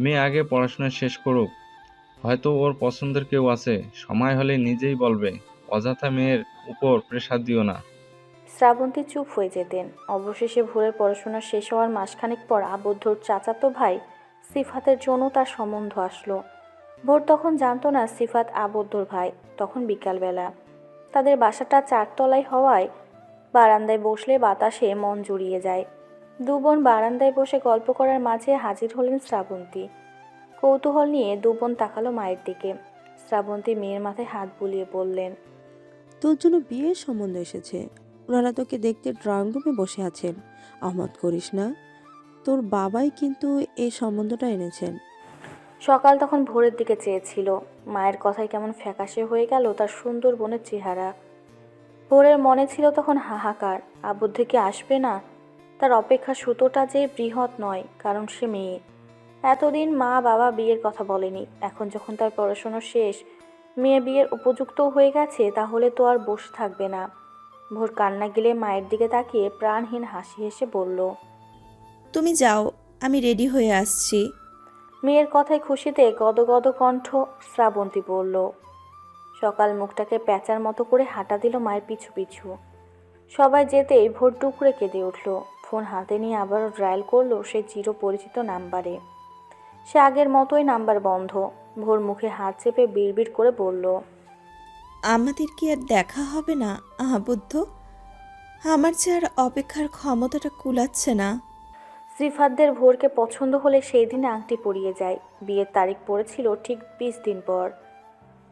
মেয়ে আগে পড়াশোনা শেষ করুক, হয়তো ওর পছন্দের কেউ আছে, সময় হলে নিজেই বলবে। অযথা মেয়ের উপর প্রেশার দিও না। শ্রাবন্তী চুপ হয়ে যেতেন। অবশেষে ভোরের পড়াশোনা শেষ হওয়ার মাসখানেক পর আবদ্ধর চাচাতো ভাই সিফাতের জন্য তার সম্বন্ধ আসলো। ভোর তখন জানতো না সিফাত আবদ্ধর ভাই। তখন বিকালবেলা তাদের বাসাটা চারতলায় হওয়ায় বারান্দায় বসলে বাতাসে মন জুড়িয়ে যায়। দু বোন বারান্দায় বসে গল্প করার মাঝে হাজির হলেন শ্রাবন্তী। কৌতূহল নিয়ে দু বোন তাকালো মায়ের দিকে। শ্রাবন্তী মেয়ের মাথায় হাত বুলিয়ে বললেন, তোর জন্য বিয়ের সম্বন্ধ এসেছে। ওনারা তোকে দেখতে ড্রয়িং রুমে বসে আছেন। আহমদ করিস না, তোর বাবাই কিন্তু এই সম্বন্ধটা এনেছেন। সকাল তখন ভোরের দিকে চেয়েছিল। মায়ের কথায় কেমন ফ্যাকাশে হয়ে গেল তার সুন্দর বোনের চেহারা। ভোরের মনে ছিল তখন হাহাকার, আবদ্ধ কি আসবে না? তার অপেক্ষা সুতোটা যে বৃহৎ নয়, কারণ সে মেয়ে। এতদিন মা বাবা বিয়ের কথা বলেনি, এখন যখন তার পড়াশোনা শেষ, মেয়ে বিয়ের উপযুক্ত হয়ে গেছে, তাহলে তো আর বসে থাকবে না। ভোর কান্না গেলে মায়ের দিকে তাকিয়ে প্রাণহীন হাসি হেসে বলল, তুমি যাও, আমি রেডি হয়ে আসছি। মেয়ের কথায় খুশিতে গদগদ কণ্ঠ শ্রাবন্তী বলল। সকাল মুখটাকে প্যাঁচার মতো করে হাঁটা দিল মায়ের পিছু পিছু। সবাই যেতেই ভোর টুকরে কেঁদে উঠল। ফোন হাতে নিয়ে আবারও ডায়াল করলো সে চিরপরিচিত নাম্বারে। সে আগের মতোই নাম্বার বন্ধ। ভোর মুখে হাত চেপে বিড়বিড় করে বলল, আমাদের কি আর দেখা হবে না আবদ্ধ? আমার যে আর অপেক্ষার ক্ষমতাটা কুলাচ্ছে না। শ্রীফাতদের ভোরকে পছন্দ হলে সেই দিনে আংটি পরিয়ে যায়। বিয়ের তারিখ পড়েছিল ঠিক 20 দিন পর।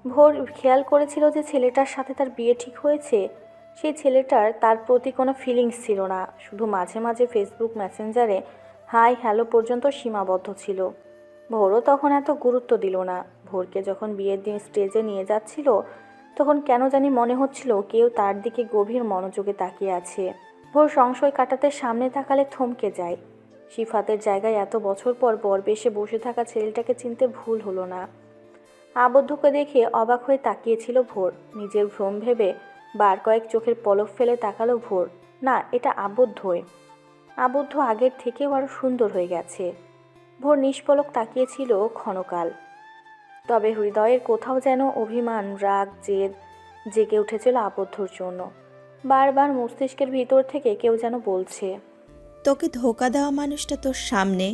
ভোর খেয়াল করেছিল যে ছেলেটার সাথে তার বিয়ে ঠিক হয়েছে, সেই ছেলেটার তার প্রতি কোনো ফিলিংস ছিল না, শুধু মাঝে মাঝে ফেসবুক মেসেঞ্জারে হাই হ্যালো পর্যন্ত সীমাবদ্ধ ছিল। ভোরও তখন এত গুরুত্ব দিল না। ভোরকে যখন বিয়ের দিন স্টেজে নিয়ে যাচ্ছিল, তখন কেন জানি মনে হচ্ছিল কেউ তার দিকে গভীর মনোযোগে তাকিয়ে আছে। ভোর সংশয় কাটাতে সামনে তাকালে থমকে যায়। সিফাতের জায়গায় এত বছর পর বরবেশে বসে থাকা ছেলেটাকে চিনতে ভুল হলো না। আবদ্ধকে দেখে অবাক হয়ে তাকিয়েছিল ভোর। নিজের ভ্রম ভেবে বার কয়েক চোখের পলক ফেলে তাকালো ভোর। না, এটা আবদ্ধই। আবদ্ধ আগের থেকেও আরো সুন্দর হয়ে গেছে। ভোর নিষ্পলক তাকিয়েছিল ক্ষণকাল। তবে হৃদয়ের কোথাও যেন অভিমান, রাগ, জেদ জেগে উঠেছিল আবদ্ধর জন্য। বারবার মস্তিষ্কের ভিতর থেকে কেউ যেন বলছে, তোকে ধোকা দেওয়া মানুষটা তোর সামনে।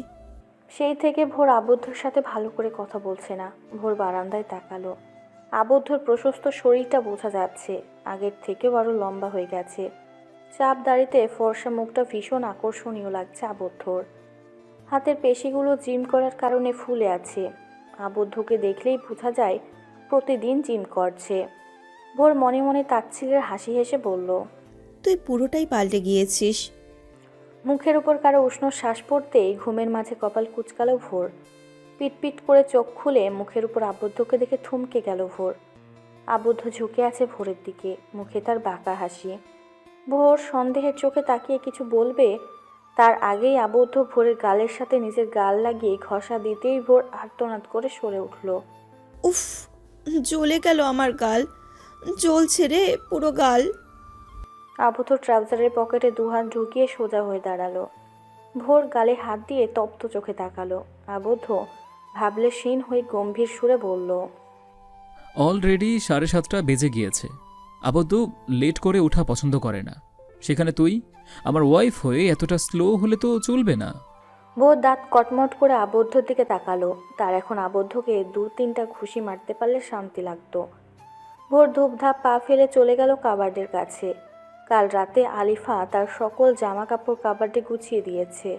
সেই থেকে ভোর আবদ্ধর সাথে ভালো করে কথা বলছে না। ভোর বারান্দায় তাকালো। আবদ্ধর প্রশস্ত শরীরটা বোঝা যাচ্ছে, আগের থেকেও আরো লম্বা হয়ে গেছে। চাপ দাড়িতে ফর্সা মুখটা ভীষণ আকর্ষণীয় লাগছে আবদ্ধর। হাতের পেশিগুলো জিম করার কারণে ফুলে আছে। আবদ্ধকে দেখলেই বোঝা যায় প্রতিদিন জিম করছে। ভোর মনে মনে তাচ্ছিলের হাসি হেসে বলল, তুই পুরোটাই পাল্টে গিয়েছিস। মুখের উপর কারো উষ্ণ শ্বাস পড়তেই ঘুমের মাঝে কপাল কুঁচকালো ভোর। পিটপিট করে চোখ খুলে মুখের উপর আবদ্ধকে দেখে থমকে গেল ভোর। আবদ্ধ ঝুঁকে আছে ভোরের দিকে, মুখে তার বাঁকা হাসি। ভোর সন্দেহের চোখে তাকিয়ে কিছু বলবে, তার আগেই আবদ্ধ ভোরের গালের সাথে নিজের গাল লাগিয়ে ঘষা দিতেই ভোর আর্তনাদ করে সরে উঠল। উফ, জ্বলে গেল আমার গাল, জ্বলছে রে পুরো গাল। আবদ্ধ ট্রাউজারের পকেটে দুহাত ঢুকিয়ে সোজা হয়ে দাঁড়ালো। ভোর গালে হাত দিয়ে তপ্ত চোখে তাকালো। আবদ্ধ ভাবলেশীন হয়ে গম্ভীর সুরে বলল, অলরেডি 7:30 বেজে গিয়েছে। আবদ্ধ লেট করে ওঠা পছন্দ করে না, সেখানে তুই আমার ওয়াইফ হয়ে এতটা স্লো হলে তো চলবে না। ভোর দাঁত কটমট করে আবদ্ধর দিকে তাকালো। তার এখন আবদ্ধকে 2-3টা ঘুষি মারতে পারলে শান্তি লাগতো। ভোর ধূপধাপ পা ফেলে চলে গেল কাবার্ডের কাছে। কাল রাতে আলিফা তার সকল জামা কাপড় কাবার্ডে গুছিয়ে দিয়েছে।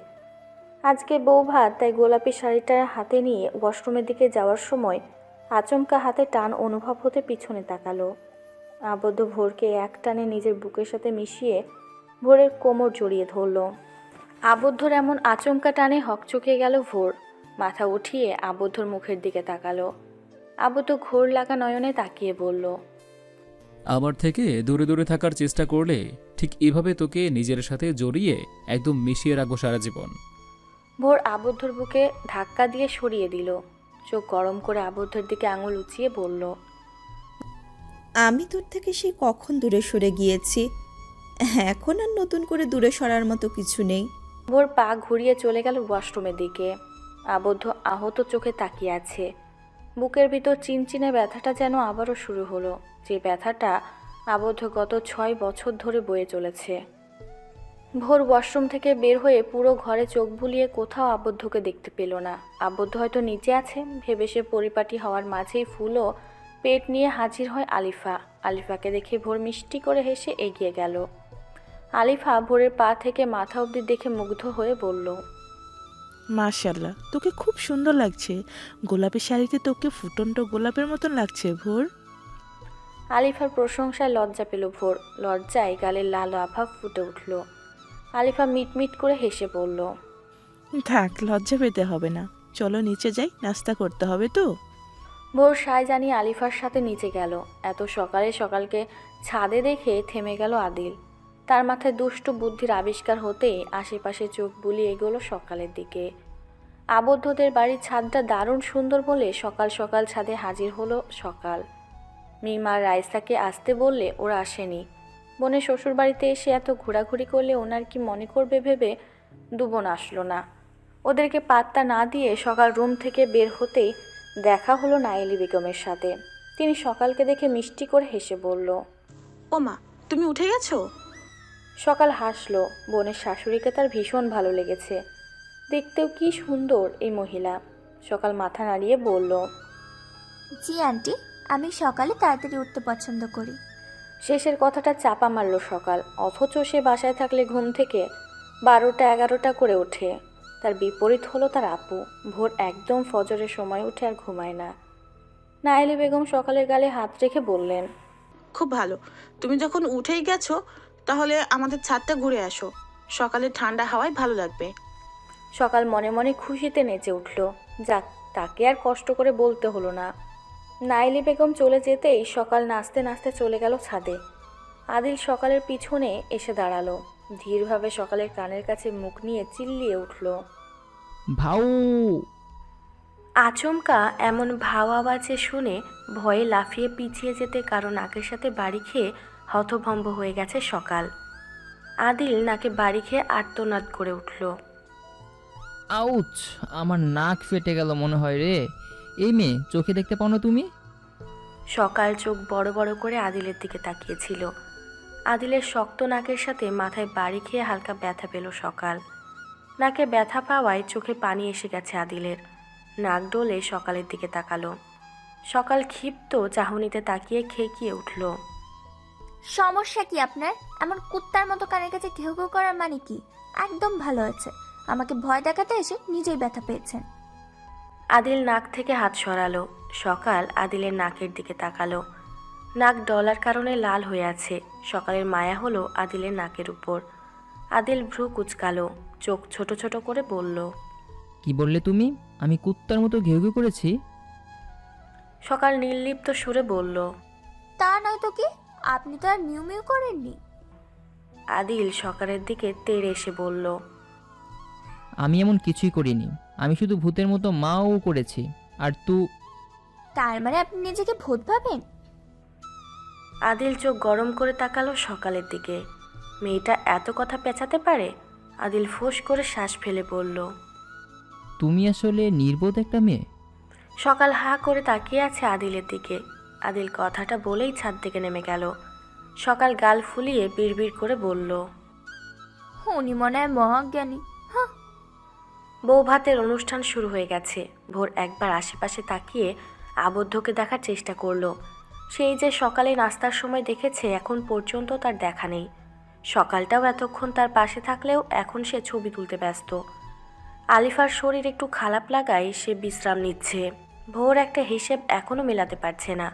আজকে বউ ভাত, তাই গোলাপি শাড়িটা হাতে নিয়ে ওয়াশরুমের দিকে যাওয়ার সময় আচমকা হাতে টান অনুভব হতে পিছনে তাকালো। আবদ্ধ ভোরকে এক টানে নিজের বুকের সাথে মিশিয়ে ভোরের কোমর জড়িয়ে ধরল। আবদ্ধর এমন আচমকা টানে হকচকে গেল ভোর। মাথা উঠিয়ে আবদ্ধর মুখের দিকে তাকালো। আবদ্ধ ঘোর লাগা নয়নে তাকিয়ে বলল, আমার থেকে দূরে দূরে থাকার চেষ্টা করলে ঠিক এভাবে তোকে নিজের সাথে জড়িয়ে একদম মিশিয়ে রাখবো সারা জীবন। ভোর আবদ্ধর বুকে ধাক্কা দিয়ে সরিয়ে দিল। চোখ গরম করে আবদ্ধর দিকে আঙুল উঁচিয়ে বলল, আমি তোর থেকে সেই কখন দূরে সরে গিয়েছি, এখন আর নতুন করে দূরে সরার মতো কিছু নেই। ভোর পা ঘুরিয়ে চলে গেল ওয়াশরুমের দিকে। আবদ্ধ আহত চোখে তাকিয়ে আছে। বুকের ভিতর চিনচিনে ব্যথাটা যেন আবারও শুরু হলো, যে ব্যথাটা আবদ্ধ গত 6 বছর ধরে বয়ে চলেছে। ভোর ওয়াশরুম থেকে বের হয়ে পুরো ঘরে চোখ বুলিয়ে কোথাও আবদ্ধকে দেখতে পেল না। আবদ্ধ হয়তো নিচে আছে ভেবে সে পরিপাটি হওয়ার মাঝেই ফুলও পেট নিয়ে হাজির হয় আলিফা। আলিফাকে দেখে ভোর মিষ্টি করে হেসে এগিয়ে গেল। আলিফা ভোরের পা থেকে মাথা অবধি দেখে মুগ্ধ হয়ে বলল, মাশাল্লাহ, তোকে খুব সুন্দর লাগছে। গোলাপি শাড়িতে তোকে ফুটন্ত গোলাপের মতন লাগছে ভোর। আলিফার প্রশংসায় লজ্জা পেল ভোর। লজ্জায় গালের লাল আভা ফুটে উঠল। আলিফা মিটমিট করে হেসে বলল, থাক, লজ্জা পেতে হবে না, চলো নিচে যাই, নাস্তা করতে হবে তো। ভোর সায় জানিয়ে আলিফার সাথে নিচে গেল। এত সকালে সকালকে ছাদে দেখে থেমে গেল আদিল। তার মাথায় দুষ্টু বুদ্ধির আবিষ্কার হতেই আশেপাশে চোখ বুলিয়ে এগোলো সকালের দিকে। আবদ্ধদের বাড়ির ছাদটা দারুণ সুন্দর বলে সকাল সকাল ছাদে হাজির হলো সকাল। মিমা রাইসাকে আসতে বললে ওরা আসেনি। বোনের শ্বশুর বাড়িতে এসে এত ঘোরাঘুরি করলে ওনার কি মনে করবে ভেবে দুবোন আসলো না। ওদেরকে পাত্তা না দিয়ে সকাল রুম থেকে বের হতেই দেখা হলো নাইলি বেগমের সাথে। তিনি সকালকে দেখে মিষ্টি করে হেসে বলল, ও মা, তুমি উঠে গেছো? সকাল হাসলো। বোনের শাশুড়িকে তার ভীষণ ভালো লেগেছে। দেখতেও কি সুন্দর এই মহিলা। সকাল মাথা নাড়িয়ে বলল, জি আন্টি, আমি সকালে তাড়াতাড়ি উঠতে পছন্দ করি। শেষের কথাটা চাপা মারল সকাল। অথচ সে বাসায় থাকলে ঘুম থেকে 12টা 11টা করে ওঠে। তার বিপরীত হলো তার আপু। ভোর একদম ফজরের সময় উঠে আর ঘুমায় না। নাইলি বেগম সকালের গালে হাত রেখে বললেন, খুব ভালো, তুমি যখন উঠেই গেছো তাহলে আমাদের ছাদটা ঘুরে আসো। সকালে ঠান্ডা হাওয়ায় ভালো লাগবে। সকাল মনে মনে খুশিতে নেচে উঠল। যাক, তাকে আর কষ্ট করে বলতে হলো না। নাইলি বেগম চলে যেতেই সকাল নাচতে নাচতে চলে গেল ছাদে। আদিল সকালের পিছনে এসে দাঁড়ালো। ধীরভাবে সকালের কানের কাছে মুখ নিয়ে চিল্লিয়ে উঠল, ভাউ। আচমকা এমন ভাও আওয়াজে শুনে ভয়ে লাফিয়ে পিছিয়ে যেতে কারো নাকের সাথে বাড়ি খেয়ে হতভম্ব হয়ে গেছে সকাল। আদিল নাকে বাড়ি খেয়ে আর্তনাদ করে উঠল। আউচ, আমার নাক ফেটে গেল মনে হয় রে। এই মেয়ে, চোখে দেখতে পাও না তুমি? সকাল চোখ বড় বড় করে আদিলের দিকে তাকিয়েছিল। আদিলের শক্ত নাকের সাথে মাথায় বাড়ি খেয়ে হালকা ব্যথা পেল সকাল। নাকে ব্যথা পাওয়ায় চোখে পানি এসে গেছে আদিলের। নাক ডলে সকালের দিকে তাকালো। সকাল ক্ষিপ্ত চাহনিতে তাকিয়ে খেকিয়ে উঠল, সমস্যা কি আপনার? এমন কুত্তার মতো কানের কাছে ঘেউ ঘেউ করার মানে কি? একদম ভালো আছে। আমাকে ভয় দেখাতে এসে নিজেই ব্যথা পেয়েছেন। আদিল নাক থেকে হাত সরালো। সকাল আদিলের নাকের দিকে তাকালো। নাক ডলার কারণে লাল হয়ে আছে। সকালের মায়া হলো আদিলের নাকের উপর। আদিল ভ্রু কুচকালো, চোখ ছোট ছোট করে বলল, কি বললে তুমি? আমি কুত্তার মতো ঘেউ ঘেউ করেছি? সকাল নির্লিপ্ত সুরে বলল, তা নয় তো কি, আপনি তো আর মিউ মিউ করেননি। আদিল সকালের দিকে তেড়ে এসে বলল, আমি এমন কিছুই করিনি। আমি শুধু ভূতের মতো মাও করেছি। আর তার মানে আপনি নিজেকে ভূত ভাবেন? আদিল চোখ গরম করে তাকালো সকালের দিকে। মেয়েটা এত কথা পেঁচাতে পারে? আদিল ফোঁস করে শ্বাস ফেলে বলল, তুমি আসলে নির্বোধ একটা মেয়ে। সকাল হা করে তাকিয়ে আছে আদিলের দিকে। আদিল কথাটা বলেই ছাদ থেকে নেমে গেল। সকাল গাল ফুলিয়ে বিড়বিড় করে বলল, উনি মনে হয় মহাজ্ঞানী। বউ ভাতের অনুষ্ঠান শুরু হয়ে গেছে। ভোর একবার আশেপাশে তাকিয়ে আবদ্ধকে দেখার চেষ্টা করলো। সেই যে সকালে নাস্তার সময় দেখেছে, এখন পর্যন্ত তার দেখা নেই। সকালটাও এতক্ষণ তার পাশে থাকলেও এখন সে ছবি তুলতে ব্যস্ত। আলিফার শরীর একটু খারাপ লাগায় সে বিশ্রাম নিচ্ছে। ভোর একটা হিসেব এখনও মেলাতে পারছে না।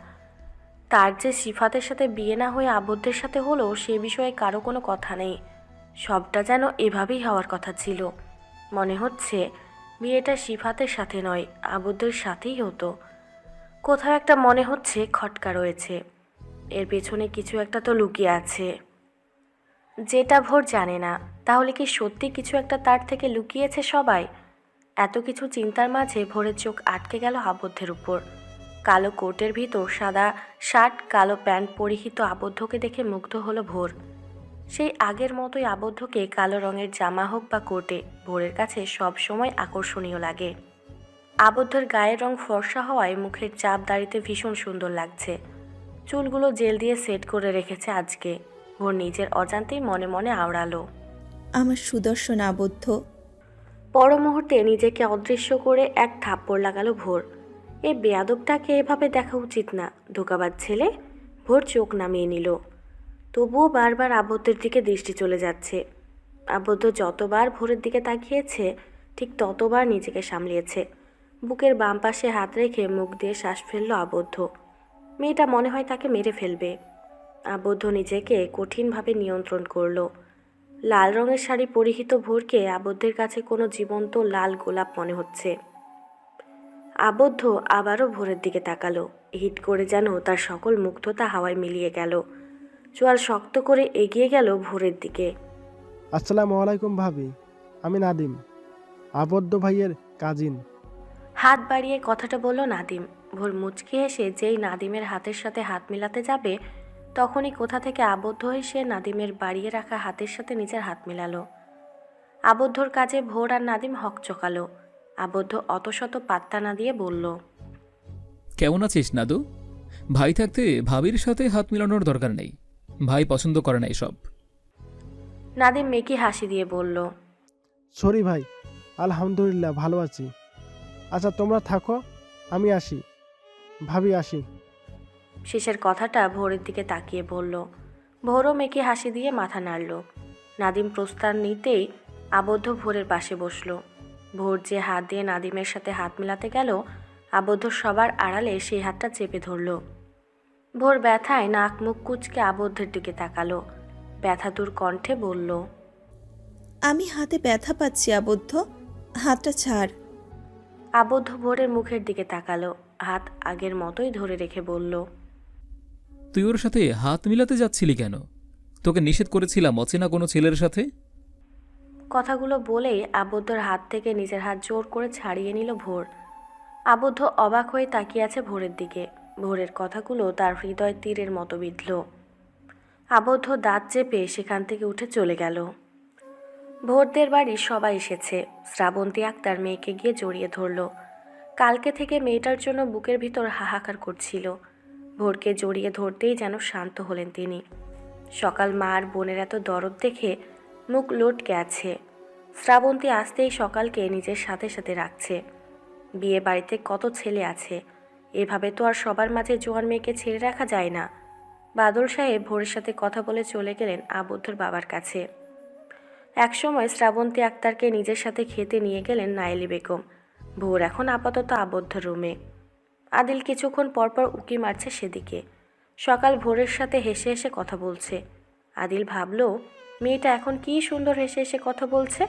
তার যে সিফাতের সাথে বিয়ে না হয়ে আবদ্ধের সাথে হলো, সে বিষয়ে কারো কোনো কথা নেই। সবটা যেন এভাবেই হওয়ার কথা ছিল। মনে হচ্ছে বিয়েটা সিফাতের সাথে নয়, আবদ্ধের সাথেই হতো। কোথাও একটা মনে হচ্ছে খটকা রয়েছে। এর পেছনে কিছু একটা তো লুকিয়ে আছে, যেটা ভোর জানে না। তাহলে কি সত্যি কিছু একটা তার থেকে লুকিয়েছে সবাই? এত কিছু চিন্তার মাঝে ভোরের চোখ আটকে গেল আবদ্ধের উপর। কালো কোটের ভিতর সাদা শার্ট, কালো প্যান্ট পরিহিত আবদ্ধকে দেখে মুগ্ধ হলো ভোর। সেই আগের মতোই আবদ্ধকে কালো রঙের জামা হোক বা কোটে ভোরের কাছে সব সময় আকর্ষণীয় লাগে। আবদ্ধর গায়ের রং ফর্সা হওয়ায় মুখের চাপ দাড়িতে ভীষণ সুন্দর লাগছে। চুলগুলো জেল দিয়ে সেট করে রেখেছে আজকে। ভোর নিজের অজান্তেই মনে মনে আওড়ালো। আমার সুদর্শন আবদ্ধ। পর মুহূর্তে নিজেকে অদৃশ্য করে এক থাপ্পড় লাগালো ভোর। এই বেয়াদবটাকে এভাবে দেখা উচিত না, ধোকাবাজ ছেলে। ভোর চোখ নামিয়ে নিল। তবুও বারবার আবদ্ধের দিকে দৃষ্টি চলে যাচ্ছে। আবদ্ধ যতবার ভোরের দিকে তাকিয়েছে ঠিক ততবার নিজেকে সামলিয়েছে। বুকের বাম পাশে হাত রেখে মুখ দিয়ে শ্বাস ফেলল আবদ্ধ। মেয়েটা মনে হয় তাকে মেরে ফেলবে। আবদ্ধ নিজেকে কঠিনভাবে নিয়ন্ত্রণ করল। লাল রঙের শাড়ি পরিহিত ভোরকে আবদ্ধের কাছে কোনো জীবন্ত লাল গোলাপ মনে হচ্ছে। আবদ্ধ আবারও ভোরের দিকে তাকালো। হিট করে যেন তার সকল মুগ্ধতা হাওয়ায় মিলিয়ে গেল। চোয়াল শক্ত করে এগিয়ে গেল ভোরের দিকে। আসসালামু আলাইকুম ভাবি, আমি নাদিম, আবদ্ধ ভাইয়ের কাজিন। হাত বাড়িয়ে কথাটা বলল নাদিম। ভোর মুচকি হেসে যেই নাদিমের হাতের সাথে হাত মিলাতে যাবে তখনই কোথা থেকে আবদ্ধ হয়ে সে নাদিমের বাড়িয়ে রাখা হাতের সাথে নিজের হাত মিলালো। আবদ্ধর কাজে ভোর আর নাদিম হক চকালো। আবদ্ধ অতশত পাত্তা না দিয়ে বলল, কেমন আছিস নাদু? ভাই থাকতে ভাবির সাথে হাত মিলানোর দরকার নেই। ভাই পছন্দ করে না এসব। নাদিম মেকি হাসি দিয়ে বলল, সরি ভাই, আলহামদুলিল্লাহ ভালো আছি। আচ্ছা তোমরা থাকো, আমি আসি। ভাবি আসি। শেষের কথাটা ভোরের দিকে তাকিয়ে বলল। ভোরও মেকি হাসি দিয়ে মাথা নাড়ল। নাদিম প্রস্থান নিতেই আবদ্ধ ভোরের পাশে বসল। ভোর যে হাত দিয়ে নাদিমের সাথে হাত মেলাতে গেল আবদ্ধ সবার আড়ালে সেই হাতটা চেপে ধরল। ভোর ব্যথায় নাক মুখ কুচকে আবদ্ধের দিকে তাকালো। ব্যথাতুর কণ্ঠে বলল, আমি হাতে ব্যথা পাচ্ছি আবদ্ধ, হাতটা ছাড়। আবদ্ধ ভোরের মুখের দিকে তাকালো। হাত আগের মতোই ধরে রেখে বলল, তুই ওর সাথে হাত মিলাতে যাচ্ছিলি কেন? তোকে নিষেধ করেছিলাম অচেনা কোনো ছেলের সাথে। কথাগুলো বলেই আবদ্ধর হাত থেকে নিজের হাত জোর করে ছাড়িয়ে নিল ভোর। আবদ্ধ অবাক হয়ে তাকিয়ে আছে ভোরের দিকে। ভোরের কথাগুলো তার হৃদয় তীরের মতো বিঁধল। আবদ্ধ দাঁত চেপে সেখান থেকে উঠে চলে গেল। ভোরদের বাড়ির সবাই এসেছে। শ্রাবন্তী আক্তার মেয়েকে গিয়ে জড়িয়ে ধরল। কালকে থেকে মেয়েটার জন্য বুকের ভিতর হাহাকার করছিল। ভোরকে জড়িয়ে ধরতেই যেন শান্ত হলেন তিনি। সকাল মা আর বোনের এত দরদ দেখে মুখ লটকে আছে। শ্রাবন্তী আসতেই সকালকে নিজের সাথে সাথে রাখছে। বিয়ে বাড়িতে কত ছেলে আছে, এভাবে তো আর সবার মাঝে জোয়ান মেয়েকে ছেড়ে রাখা যায় না। বাদল সাহেব ভোরের সাথে কথা বলে চলে গেলেন আবদ্ধর বাবার কাছে। একসময় শ্রাবন্তী আক্তারকে নিজের সাথে খেতে নিয়ে গেলেন নাইলি বেগম। ভোর এখন আপাতত আবদ্ধ রুমে। আদিল কিছুক্ষণ পরপর উকি মারছে সেদিকে। সকাল ভোরের সাথে হেসে হেসে কথা বলছে। আদিল ভাবল, মেয়েটা এখন কি সুন্দর হেসে হেসে কথা বলছে,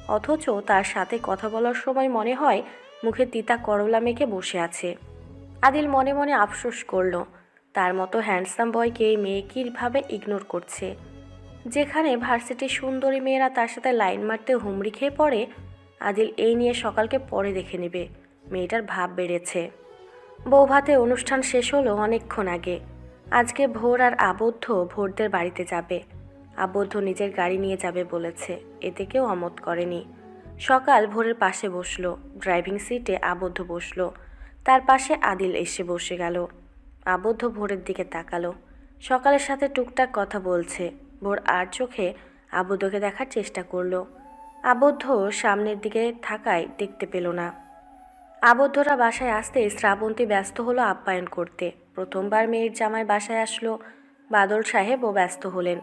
অথচ তার সাথে কথা বলার সময় মনে হয় মুখে তিতা করলা মেখে বসে আছে। আদিল মনে মনে আফসোস করল, তার মতো হ্যান্ডসাম বয়কে এই মেয়ে কীভাবে ইগনোর করছে। যেখানে ভার্সিটির সুন্দরী মেয়েরা তার সাথে লাইন মারতে হুমড়ি খেয়ে পড়ে, আদিল এই নিয়ে সকালকে পরে দেখে নেবে। মেয়েটার ভাব বেড়েছে। বৌভাতে অনুষ্ঠান শেষ হলো অনেকক্ষণ আগে। আজকে ভোর আর আবদ্ধ ভোরদের বাড়িতে যাবে। আবদ্ধ নিজের গাড়ি নিয়ে যাবে বলেছে, এতে কেউ অমত করেনি। সকাল ভোরের পাশে বসলো। ড্রাইভিং সিটে আবদ্ধ বসলো। তার পাশে আদিল এসে বসে গেল। আবদ্ধ ভোরের দিকে তাকালো। সকালের সাথে টুকটাক কথা বলছে। ভোর আর চোখে আবদ্ধকে দেখার চেষ্টা করলো। আবদ্ধ সামনের দিকে থাকায় দেখতে পেল না। আবদ্ধরা বাসায় আসতে শ্রাবন্তী ব্যস্ত হলো আপ্যায়ন করতে। প্রথমবার মেয়ের জামাই বাসায় আসলো। বাদল সাহেবও ব্যস্ত হলেন।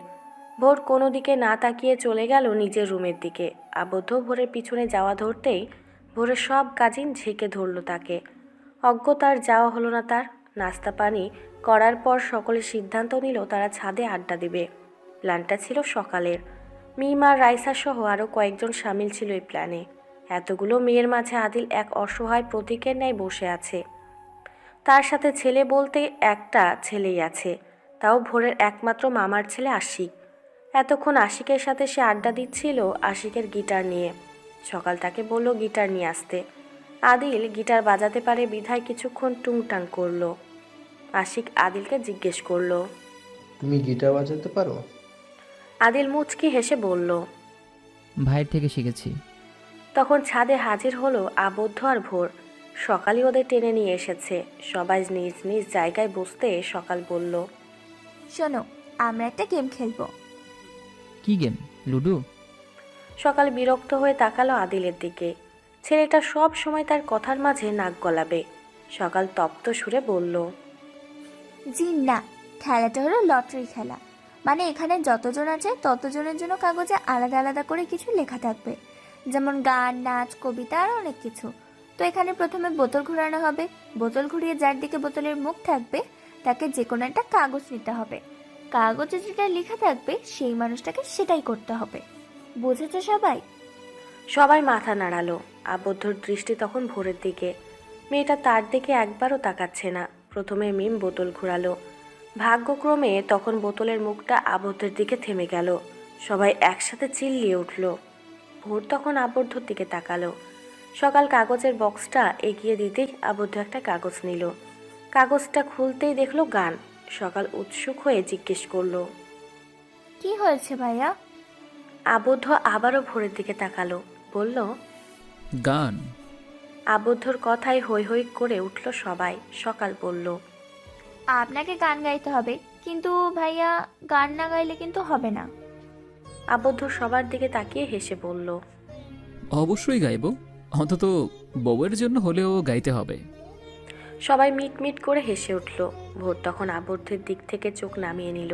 ভোর কোনো দিকে না তাকিয়ে চলে গেল নিজের রুমের দিকে। আবদ্ধ ভোরের পিছনে যাওয়া ধরতেই ভোরের সব কাজিন ঝেঁকে ধরল তাকে। অজ্ঞতার যাওয়া হলো না তার। নাস্তা পানি করার পর সকলে সিদ্ধান্ত নিল তারা ছাদে আড্ডা দেবে। প্ল্যানটা ছিল সকালের। মিম আর রাইসা সহ আরও কয়েকজন সামিল ছিল এই প্ল্যানে। এতগুলো মেয়ের মাঝে আদিল এক অসহায় প্রতীকের ন্যায় বসে আছে। তার সাথে ছেলে বলতে একটা ছেলেই আছে, তাও ভোরের একমাত্র মামার ছেলে আশিক। এতক্ষণ আশিকের সাথে সে আড্ডা দিচ্ছিল আশিকের গিটার নিয়ে। সকাল তাকে বলল গিটার নিয়ে আসতে। আদিল গিটার বাজাতে পারে বিধায় কিছুক্ষণ টুংটাং করলো। আশিক আদিলকে জিজ্ঞেস করলো, তুমি গিটার বাজাতে পারো? আদিল মুচকি হেসে বলল, ভাইয়ের থেকে শিখেছি। তখন ছাদে হাজির হলো আবদ্ধ আর ভোর। সকালই ওদের টেনে নিয়ে এসেছে। সবাই নিজ নিজ জায়গায় বসতে সকাল বলল, শোনো, আমরা একটা গেম খেলবো। কি গেম? লুডো? সকাল বিরক্ত হয়ে তাকালো আদিলের দিকে। ছেলেটা সব সময় তার কথার মাঝে নাক গলাবে। সকাল তপ্ত সুরে বলল, জি না, খেলাটা হলো লটারি খেলা। মানে এখানে যতজন আছে ততজনের জন্য কাগজে আলাদা আলাদা করে কিছু লেখা থাকবে, যেমন গান, নাচ, কবিতা আর অনেক কিছু। তো এখানে প্রথমে বোতল ঘোরানো হবে। বোতল ঘুরিয়ে যার দিকে বোতলের মুখ থাকবে তাকে যে কোনো একটা কাগজ নিতে হবে। কাগজে যেটা লেখা থাকবে সেই মানুষটাকে সেটাই করতে হবে। বুঝেছো সবাই? সবাই মাথা নাড়ালো। আবদ্ধর দৃষ্টি তখন ভোরের দিকে। মেয়েটা তার দিকে একবারও তাকাচ্ছে না। প্রথমে মিম বোতল ঘোরালো। ভাগ্যক্রমে তখন বোতলের মুখটা আবদ্ধের দিকে থেমে গেল। সবাই একসাথে চিল্লিয়ে উঠল। ভোর তখন আবদ্ধর দিকে তাকালো। সকাল কাগজের বক্সটা এগিয়ে দিতেই আবদ্ধ একটা কাগজ নিল। কাগজটা খুলতেই দেখলো গান। সকাল উৎসুক হয়ে জিজ্ঞেস করলো, কি হয়েছে ভাইয়া? আবদ্ধ আবারও ভোরের দিকে তাকালো। বলল, গান? আবদ্ধর কথায় হৈ হৈ করে উঠল সবাই। সকাল বলল, আপনাকে গান গাইতে হবে, কিন্তু ভাইয়া গান না গাইলে কিন্তু হবে না। আবদ্ধ সবার দিকে তাকিয়ে হেসে বলল, অবশ্যই গাইব, অন্তত বউয়ের জন্য হলেও গাইতে হবে। সবাই মিট মিট করে হেসে উঠল। ভোর তখন আবদ্ধের দিক থেকে চোখ নামিয়ে নিল।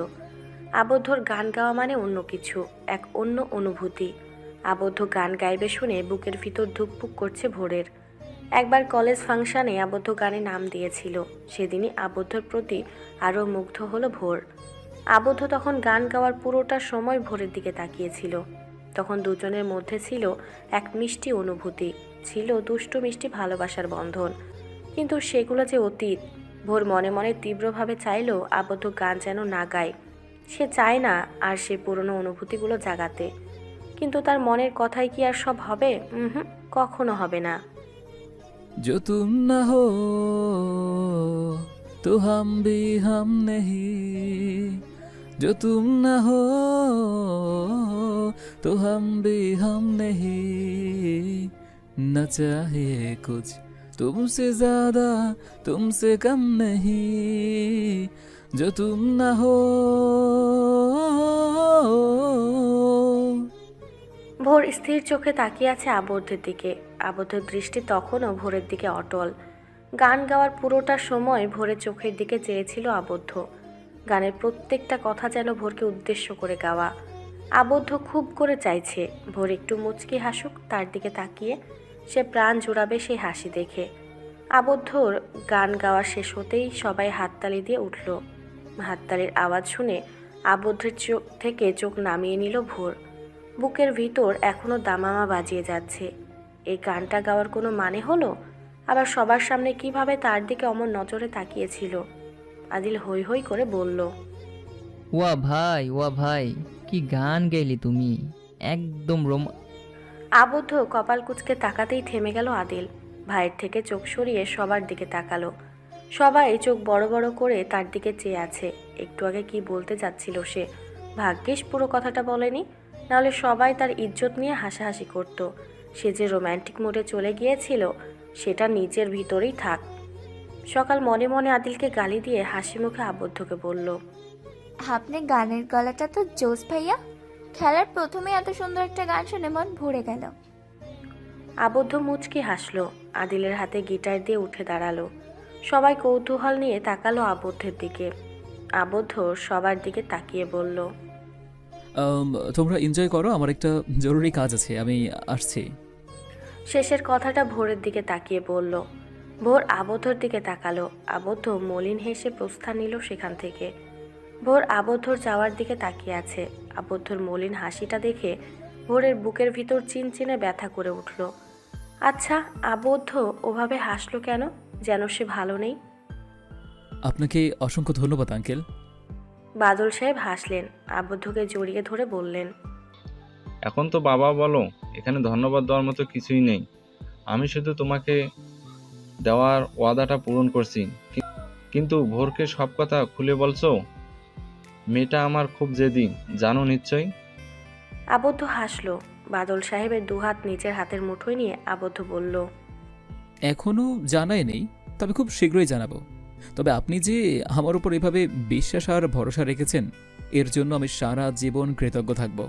আবদ্ধর গান গাওয়া মানে অন্য কিছু, এক অন্য অনুভূতি। আবদ্ধ গান গাইবে শুনে বুকের ভিতর ধুকপুক করছে ভোরের। একবার কলেজ ফাংশনে আবদ্ধ গানে নাম দিয়েছিল। সেদিনই আবদ্ধর প্রতি আরও মুগ্ধ হলো ভোর। আবদ্ধ তখন গান গাওয়ার পুরোটা সময় ভোরের দিকে তাকিয়েছিল। তখন দুজনের মধ্যে ছিল এক মিষ্টি অনুভূতি, ছিল দুষ্টু মিষ্টি ভালোবাসার বন্ধন। কিন্তু সেগুলো যে অতীত। ভোর মনে মনে তীব্রভাবে চাইলেও আবদ্ধ গান যেন না গায়। সে চায় না আর সে পুরনো অনুভূতিগুলো জাগাতে। কিন্তু তার মনের কথাই কি আর সব হবে? কখনো হবে না। जो तुम न हो तो हम भी हम नहीं, जो तुम न हो तो हम भी हम नहीं, न चाहिए कुछ तुमसे ज्यादा तुमसे कम नहीं, जो तुम न हो। ভোর স্থির চোখে তাকিয়ে আছে আবদ্ধের দিকে। আবদ্ধের দৃষ্টি তখনও ভোরের দিকে অটল। গান গাওয়ার পুরোটা সময় ভোরের চোখের দিকে চেয়েছিল আবদ্ধ। গানের প্রত্যেকটা কথা যেন ভোরকে উদ্দেশ্য করে গাওয়া। আবদ্ধ খুব করে চাইছে ভোর একটু মুচকি হাসুক তার দিকে তাকিয়ে। সে প্রাণ জোড়াবে সেই হাসি দেখে। আবদ্ধর গান গাওয়া শেষ হতেই সবাই হাততালি দিয়ে উঠল। হাততালির আওয়াজ শুনে আবদ্ধের চোখ থেকে চোখ নামিয়ে নিল ভোর। বুকের ভিতর এখনো দামামা বাজিয়ে যাচ্ছে। এই গানটা গাওয়ার কোনো মানে হলো? আবার সবার সামনে কিভাবে তার দিকে অমন নজরে তাকিয়েছিল। আদিল হৈ হৈ করে বলল, ওয়া ভাই, কি গান গাইলি তুমি, একদম আবদ্ধ কপাল কুঁচকে তাকাতেই থেমে গেল আদিল। ভাইয়ের থেকে চোখ সরিয়ে সবার দিকে তাকালো। সবাই চোখ বড় বড় করে তার দিকে চেয়ে আছে। একটু আগে কি বলতে যাচ্ছিল সে। ভাগ্যিস পুরো কথাটা বলেনি, নাহলে সবাই তার ইজ্জত নিয়ে হাসাহাসি করত। সে যে রোম্যান্টিক মোডে চলে গিয়েছিল সেটা নিজের ভিতরেই থাক। সকাল মনে মনে আদিলকে গালি দিয়ে হাসি মুখে আবদ্ধকে বলল, আপনি গানের গলাটা তো জোস ভাইয়া। খেলার প্রথমে এত সুন্দর একটা গান শুনে মন ভরে গেল। আবদ্ধ মুচকি হাসলো। আদিলের হাতে গিটার দিয়ে উঠে দাঁড়ালো। সবাই কৌতূহল নিয়ে তাকালো আবদ্ধের দিকে। আবদ্ধ সবার দিকে তাকিয়ে বলল, তোমরা এনজয় করো, আমার একটা জরুরি কাজ আছে, আমি আসছি। শেষের কথাটা ভোরের দিকে তাকিয়ে বলল। ভোর আবদ্ধর দিকে তাকালো। আবদ্ধ মলিন হেসে প্রস্থান নিল সেখান থেকে। ভোর আবদ্ধর যাওয়ার দিকে তাকিয়ে আছে। আবদ্ধর মলিন হাসিটা দেখে ভোরের বুকের ভিতর চিনচিনে ব্যথা করে উঠল। আচ্ছা, আবদ্ধ ওভাবে হাসলো কেন? যেন সে ভালো নেই। আপনাকে অসংখ্য ধন্যবাদ আঙ্কেল। বাদল সাহেব হাসলেন। আবদ্ধকে জড়িয়ে ধরে বললেন, এখন তো বাবা বলো, এখানে ধন্যবাদ দেওয়ার মতো কিছুই নেই। আমি শুধু তোমাকে দেওয়ার ওয়াদাটা পূরণ করছি। কিন্তু ভোরকে সব কথা খুলে বলছো? মেয়েটা আমার খুব জেদি, জানো নিশ্চয়ই। আবদ্ধ হাসলো। বাদল সাহেবের দুহাত নিজের হাতের মুঠোয় নিয়ে আবদ্ধ বলল, এখনও জানাই নেই, তবে খুব শীঘ্রই জানাবো। তবে আপনি যে আমার উপর এভাবে বিশ্বাস আর ভরসা রেখেছেন, এর জন্য আমি সারা জীবন কৃতজ্ঞ থাকব।